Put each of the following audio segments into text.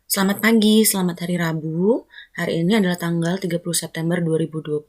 Selamat pagi, selamat hari Rabu. Hari ini adalah tanggal 30 September 2020.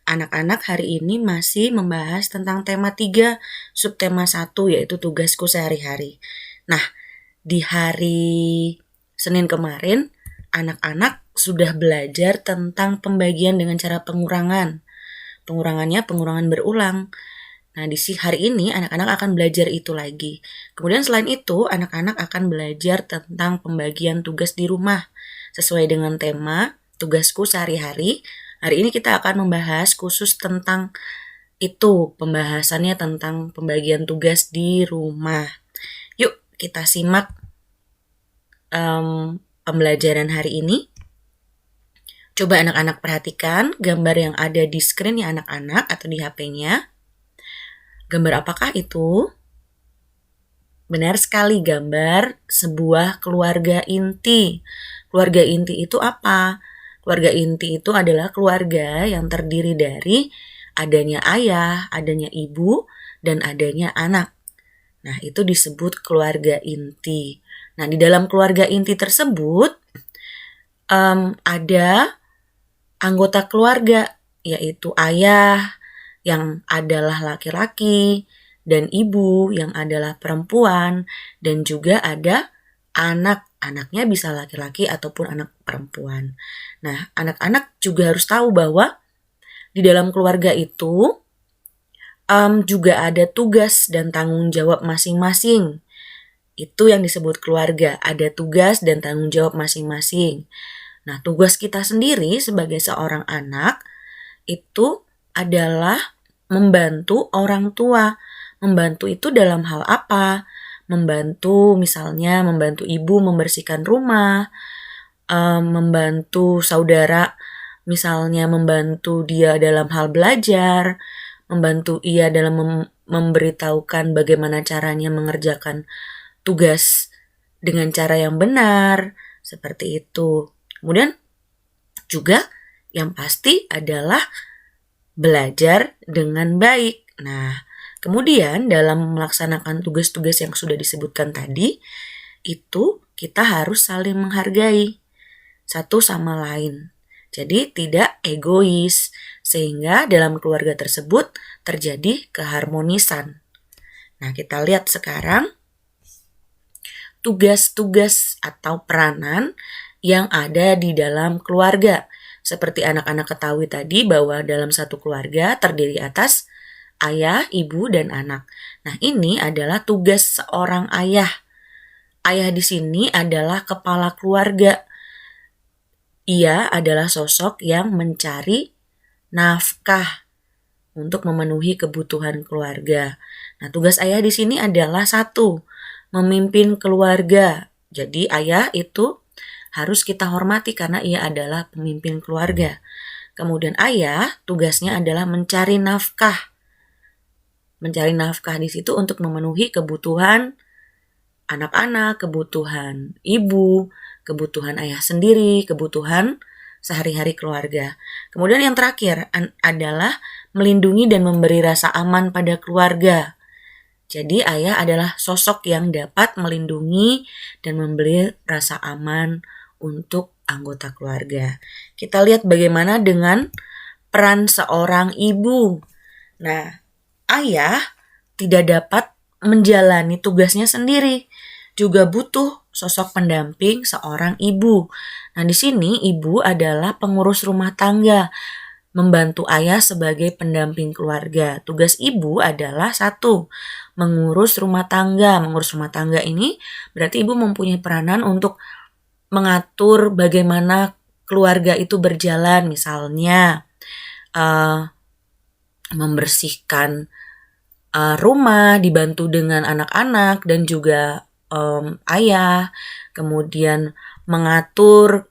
Anak-anak hari ini masih membahas tentang tema 3, subtema 1, yaitu tugasku sehari-hari. Nah, di hari Senin kemarin, anak-anak sudah belajar tentang pembagian dengan cara pengurangan. Pengurangannya pengurangan berulang. Nah, di hari ini anak-anak akan belajar itu lagi. Kemudian selain itu, anak-anak akan belajar tentang pembagian tugas di rumah. Sesuai dengan tema tugasku sehari-hari, hari ini kita akan membahas khusus tentang itu, pembahasannya tentang pembagian tugas di rumah. Yuk, kita simak pembelajaran hari ini. Coba anak-anak perhatikan gambar yang ada di screen ya anak-anak atau di HP-nya. Gambar apakah itu? Benar sekali, gambar sebuah keluarga inti. Keluarga inti itu apa? Keluarga inti itu adalah keluarga yang terdiri dari adanya ayah, adanya ibu, dan adanya anak. Nah, itu disebut keluarga inti. Nah, di dalam keluarga inti tersebut ada anggota keluarga, yaitu ayah yang adalah laki-laki, dan ibu yang adalah perempuan, dan juga ada anak-anaknya bisa laki-laki ataupun anak perempuan. Nah, anak-anak juga harus tahu bahwa di dalam keluarga itu juga ada tugas dan tanggung jawab masing-masing. Itu yang disebut keluarga, ada tugas dan tanggung jawab masing-masing. Nah, tugas kita sendiri sebagai seorang anak itu adalah membantu orang tua. Membantu itu dalam hal apa? Membantu misalnya membantu ibu membersihkan rumah, membantu saudara misalnya membantu dia dalam hal belajar, membantu ia dalam memberitahukan bagaimana caranya mengerjakan tugas dengan cara yang benar, seperti itu. Kemudian juga yang pasti adalah belajar dengan baik. Nah, kemudian dalam melaksanakan tugas-tugas yang sudah disebutkan tadi, itu kita harus saling menghargai satu sama lain. Jadi tidak egois, sehingga dalam keluarga tersebut terjadi keharmonisan. Nah, kita lihat sekarang tugas-tugas atau peranan yang ada di dalam keluarga. Seperti anak-anak ketahui tadi bahwa dalam satu keluarga terdiri atas ayah, ibu, dan anak. Nah, ini adalah tugas seorang ayah. Ayah di sini adalah kepala keluarga. Ia adalah sosok yang mencari nafkah untuk memenuhi kebutuhan keluarga. Nah, tugas ayah di sini adalah satu, memimpin keluarga. Jadi ayah itu harus kita hormati karena ia adalah pemimpin keluarga. Kemudian ayah tugasnya adalah mencari nafkah. Mencari nafkah di situ untuk memenuhi kebutuhan anak-anak, kebutuhan ibu, kebutuhan ayah sendiri, kebutuhan sehari-hari keluarga. Kemudian yang terakhir adalah melindungi dan memberi rasa aman pada keluarga. Jadi ayah adalah sosok yang dapat melindungi dan memberi rasa aman untuk anggota keluarga. Kita lihat bagaimana dengan peran seorang ibu. Nah, ayah tidak dapat menjalani tugasnya sendiri, juga butuh sosok pendamping seorang ibu. Nah, di sini ibu adalah pengurus rumah tangga, membantu ayah sebagai pendamping keluarga. Tugas ibu adalah satu, mengurus rumah tangga. Mengurus rumah tangga ini berarti ibu mempunyai peranan untuk mengatur bagaimana keluarga itu berjalan, misalnya membersihkan rumah, dibantu dengan anak-anak dan juga ayah, kemudian mengatur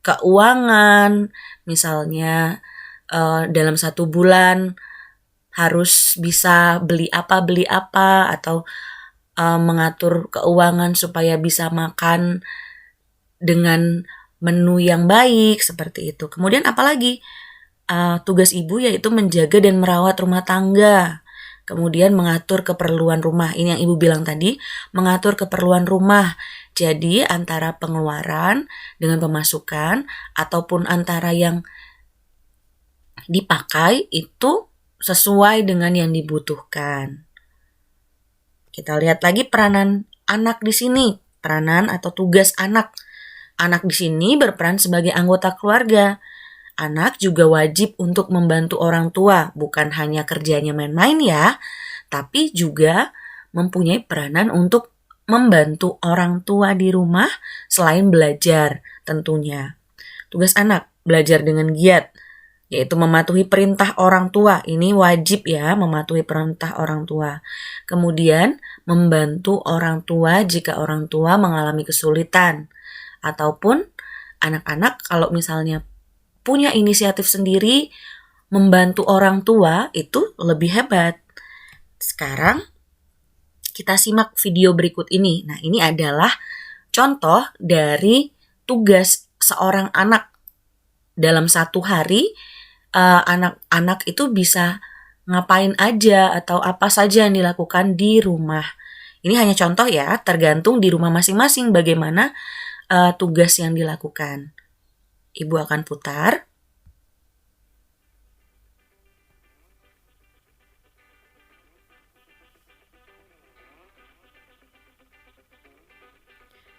keuangan, misalnya dalam satu bulan harus bisa beli apa, atau mengatur keuangan supaya bisa makan dengan menu yang baik, seperti itu. Kemudian apalagi tugas ibu yaitu menjaga dan merawat rumah tangga. Kemudian mengatur keperluan rumah. Ini yang Ibu bilang tadi, mengatur keperluan rumah. Jadi antara pengeluaran dengan pemasukan ataupun antara yang dipakai itu sesuai dengan yang dibutuhkan. Kita lihat lagi peranan anak di sini, peranan atau tugas anak. Anak di sini berperan sebagai anggota keluarga. Anak juga wajib untuk membantu orang tua, bukan hanya kerjanya main-main ya, tapi juga mempunyai peranan untuk membantu orang tua di rumah selain belajar tentunya. Tugas anak, belajar dengan giat, yaitu mematuhi perintah orang tua. Ini wajib ya, mematuhi perintah orang tua. Kemudian membantu orang tua jika orang tua mengalami kesulitan. Ataupun anak-anak kalau misalnya punya inisiatif sendiri membantu orang tua itu lebih hebat. Sekarang kita simak video berikut ini. Nah, ini adalah contoh dari tugas seorang anak dalam satu hari. Anak-anak itu bisa ngapain aja atau apa saja yang dilakukan di rumah. Ini hanya contoh ya, tergantung di rumah masing-masing bagaimana tugas yang dilakukan. Ibu akan putar.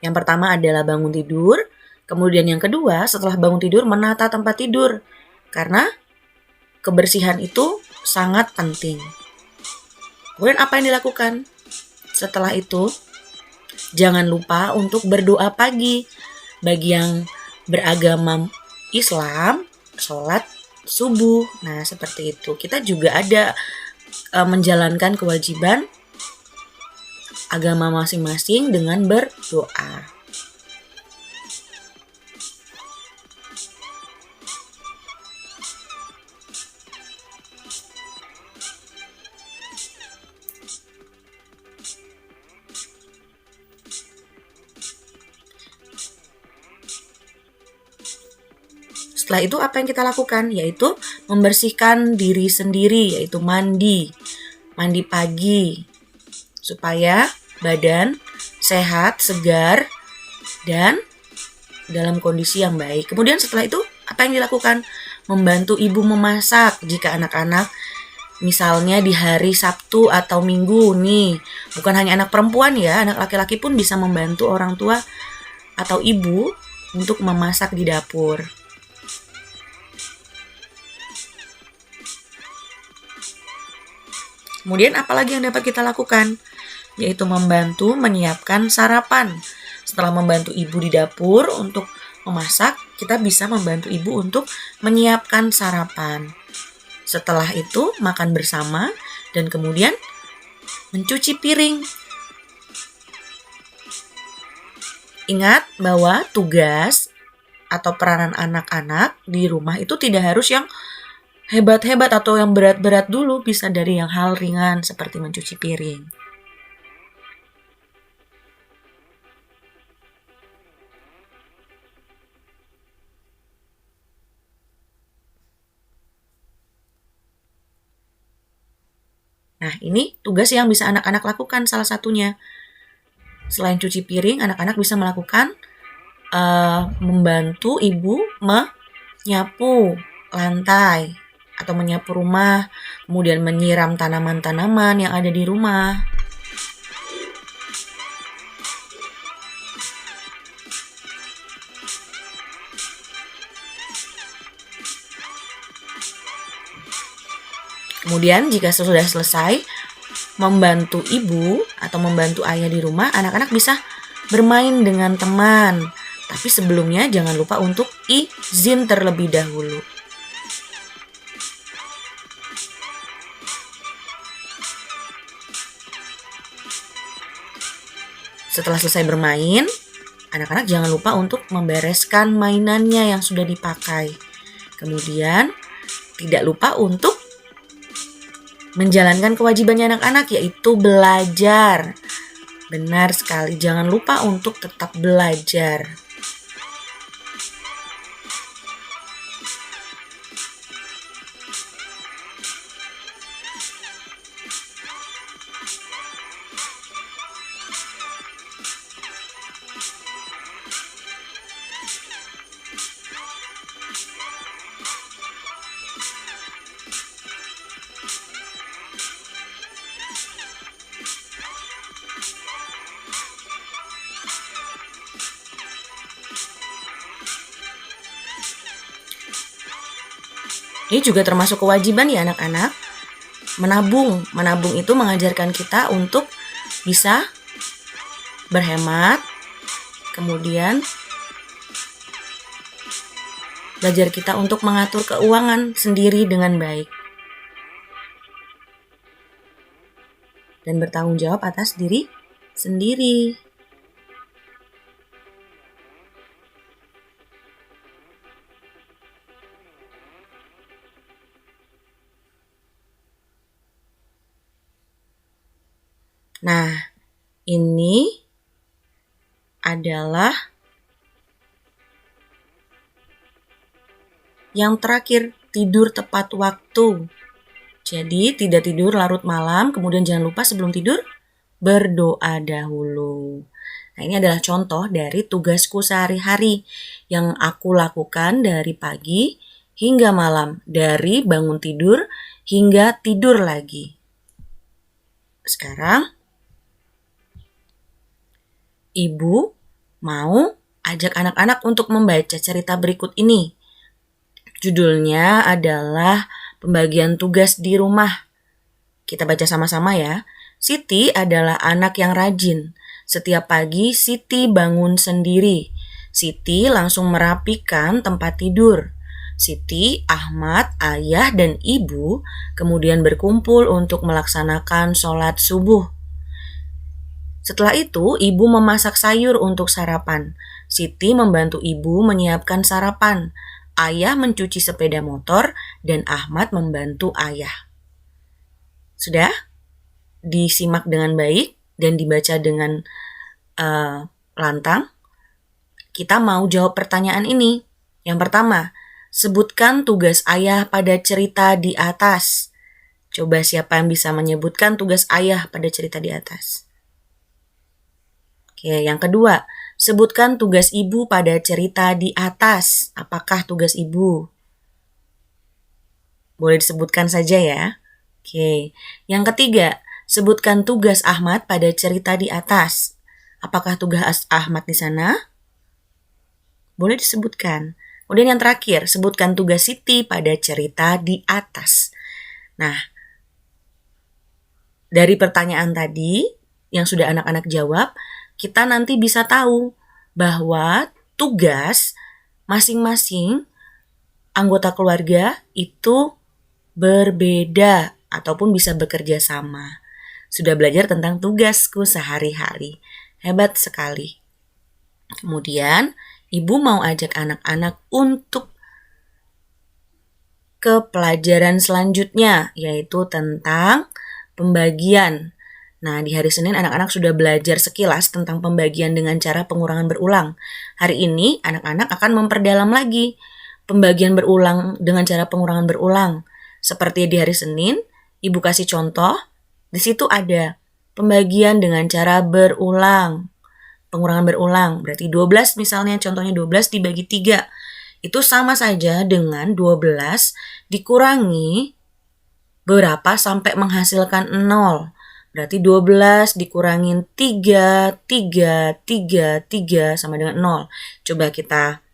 Yang pertama adalah bangun tidur. Kemudian yang kedua, setelah bangun tidur menata tempat tidur. Karena kebersihan itu sangat penting. Kemudian apa yang dilakukan? Setelah itu, jangan lupa untuk berdoa pagi. Bagi yang beragama Islam, sholat subuh. Nah, seperti itu. Kita juga ada menjalankan kewajiban agama masing-masing dengan berdoa. Setelah itu apa yang kita lakukan? Yaitu membersihkan diri sendiri, yaitu mandi. Mandi pagi, supaya badan sehat, segar, dan dalam kondisi yang baik. Kemudian setelah itu apa yang dilakukan? Membantu ibu memasak jika anak-anak misalnya di hari Sabtu atau Minggu nih. Bukan hanya anak perempuan ya, anak laki-laki pun bisa membantu orang tua atau ibu untuk memasak di dapur. Kemudian apalagi yang dapat kita lakukan? Yaitu membantu menyiapkan sarapan. Setelah membantu ibu di dapur untuk memasak, kita bisa membantu ibu untuk menyiapkan sarapan. Setelah itu makan bersama dan kemudian mencuci piring. Ingat bahwa tugas atau peranan anak-anak di rumah itu tidak harus yang hebat-hebat atau yang berat-berat dulu, bisa dari yang hal ringan seperti mencuci piring. Nah, ini tugas yang bisa anak-anak lakukan salah satunya. Selain cuci piring, anak-anak bisa melakukan membantu ibu menyapu lantai atau menyapu rumah, kemudian menyiram tanaman-tanaman yang ada di rumah. Kemudian jika sudah selesai membantu ibu atau membantu ayah di rumah, anak-anak bisa bermain dengan teman. Tapi sebelumnya jangan lupa untuk izin terlebih dahulu. Setelah selesai bermain, anak-anak jangan lupa untuk membereskan mainannya yang sudah dipakai. Kemudian, tidak lupa untuk menjalankan kewajibannya anak-anak, yaitu belajar. Benar sekali, jangan lupa untuk tetap belajar. Ini juga termasuk kewajiban ya anak-anak. Menabung. Menabung itu mengajarkan kita untuk bisa berhemat, kemudian belajar kita untuk mengatur keuangan sendiri dengan baik. Dan bertanggung jawab atas diri sendiri. Nah, ini adalah yang terakhir, tidur tepat waktu. Jadi, tidak tidur larut malam, kemudian jangan lupa sebelum tidur, berdoa dahulu. Nah, ini adalah contoh dari tugasku sehari-hari yang aku lakukan dari pagi hingga malam, dari bangun tidur hingga tidur lagi. Sekarang, Ibu mau ajak anak-anak untuk membaca cerita berikut ini. Judulnya adalah Pembagian Tugas di Rumah. Kita baca sama-sama ya. Siti adalah anak yang rajin. Setiap pagi Siti bangun sendiri. Siti langsung merapikan tempat tidur. Siti, Ahmad, ayah, dan ibu kemudian berkumpul untuk melaksanakan sholat subuh. Setelah itu, ibu memasak sayur untuk sarapan. Siti membantu ibu menyiapkan sarapan. Ayah mencuci sepeda motor dan Ahmad membantu ayah. Sudah? Disimak dengan baik dan dibaca dengan lantang. Kita mau jawab pertanyaan ini. Yang pertama, sebutkan tugas ayah pada cerita di atas. Coba siapa yang bisa menyebutkan tugas ayah pada cerita di atas? Oke, yang kedua, sebutkan tugas ibu pada cerita di atas. Apakah tugas ibu? Boleh disebutkan saja ya. Oke, yang ketiga, sebutkan tugas Ahmad pada cerita di atas. Apakah tugas Ahmad di sana? Boleh disebutkan. Kemudian yang terakhir, sebutkan tugas Siti pada cerita di atas. Nah, dari pertanyaan tadi yang sudah anak-anak jawab, kita nanti bisa tahu bahwa tugas masing-masing anggota keluarga itu berbeda ataupun bisa bekerja sama. Sudah belajar tentang tugasku sehari-hari. Hebat sekali. Kemudian, ibu mau ajak anak-anak untuk ke pelajaran selanjutnya, yaitu tentang pembagian. Nah, di hari Senin anak-anak sudah belajar sekilas tentang pembagian dengan cara pengurangan berulang. Hari ini anak-anak akan memperdalam lagi pembagian berulang dengan cara pengurangan berulang. Seperti di hari Senin, ibu kasih contoh, di situ ada pembagian dengan cara berulang. Pengurangan berulang, berarti 12 misalnya, contohnya 12 dibagi 3. Itu sama saja dengan 12 dikurangi berapa sampai menghasilkan 0. Berarti 12 dikurangin 3 sama dengan 0. Coba kita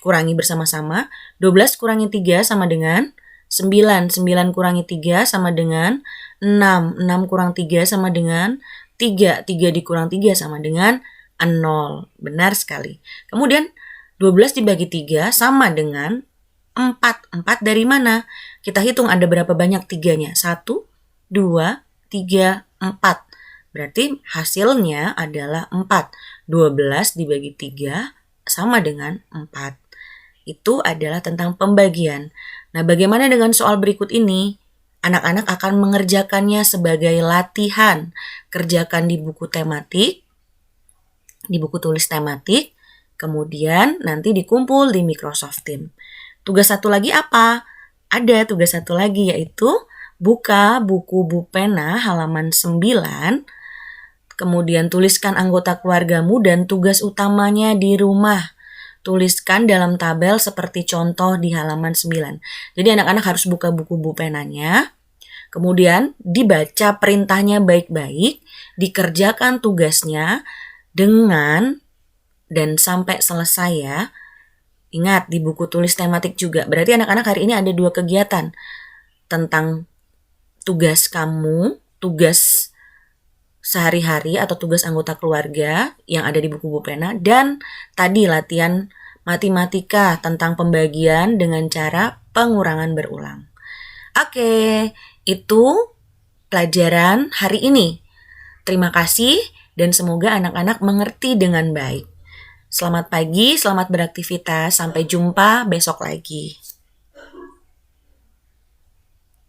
kurangi bersama-sama. 12 kurangi 3 sama dengan 9. 9 kurangi 3 sama dengan 6. 6 kurang 3 sama dengan 3. 3 dikurang 3 sama dengan 0. Benar sekali. Kemudian 12 dibagi 3 sama dengan 4. 4 dari mana? Kita hitung ada berapa banyak 3-nya. 1, 2, 3, 4. Berarti hasilnya adalah 4. 12 dibagi 3 sama dengan 4. Itu adalah tentang pembagian. Nah, bagaimana dengan soal berikut ini? Anak-anak akan mengerjakannya sebagai latihan. Kerjakan di buku tematik, di buku tulis tematik, kemudian nanti dikumpul di Microsoft Teams. Tugas satu lagi apa? Ada tugas satu lagi, yaitu buka buku Bupena halaman 9, kemudian tuliskan anggota keluargamu dan tugas utamanya di rumah. Tuliskan dalam tabel seperti contoh di halaman 9. Jadi anak-anak harus buka buku Bupenanya, kemudian dibaca perintahnya baik-baik, dikerjakan tugasnya dengan dan sampai selesai ya. Ingat, di buku tulis tematik juga. Berarti anak-anak hari ini ada 2 kegiatan. Tentang tugas kamu, tugas sehari-hari atau tugas anggota keluarga yang ada di buku Bu Pena. Dan tadi latihan matematika tentang pembagian dengan cara pengurangan berulang. Oke, itu pelajaran hari ini. Terima kasih dan semoga anak-anak mengerti dengan baik. Selamat pagi, selamat beraktivitas. Sampai jumpa besok lagi.